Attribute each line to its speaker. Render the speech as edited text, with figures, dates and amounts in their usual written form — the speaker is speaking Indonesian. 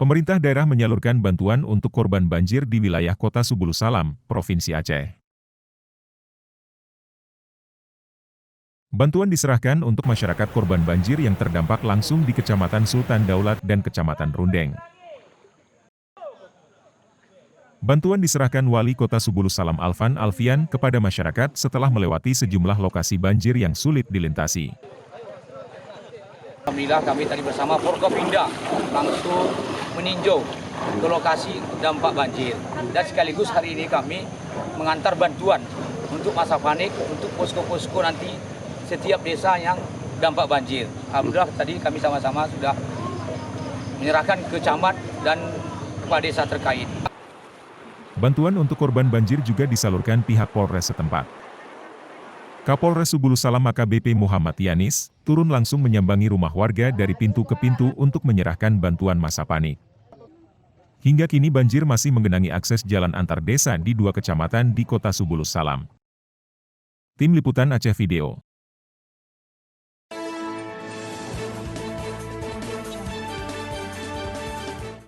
Speaker 1: Pemerintah daerah menyalurkan bantuan untuk korban banjir di wilayah Kota Subulu Salam, Provinsi Aceh. Bantuan diserahkan untuk masyarakat korban banjir yang terdampak langsung di Kecamatan Sultan Daulat dan Kecamatan Rundeng. Bantuan diserahkan Wali Kota Subulu Salam Alvan Alfian kepada masyarakat setelah melewati sejumlah lokasi banjir yang sulit dilintasi.
Speaker 2: Alhamdulillah kami tadi bersama Forkopimda langsung meninjau ke lokasi dampak banjir. Dan sekaligus hari ini kami mengantar bantuan untuk masa panik, untuk posko-posko nanti setiap desa yang dampak banjir. Alhamdulillah tadi kami sama-sama sudah menyerahkan ke camat dan kepala desa terkait.
Speaker 1: Bantuan untuk korban banjir juga disalurkan pihak Polres setempat. Kapolres Subulu Salam AKBP Muhammad Yanis turun langsung menyambangi rumah warga dari pintu ke pintu untuk menyerahkan bantuan masa panik. Hingga kini banjir masih menggenangi akses jalan antar desa di 2 kecamatan di Kota Subulu Salam. Tim Liputan Aceh Video.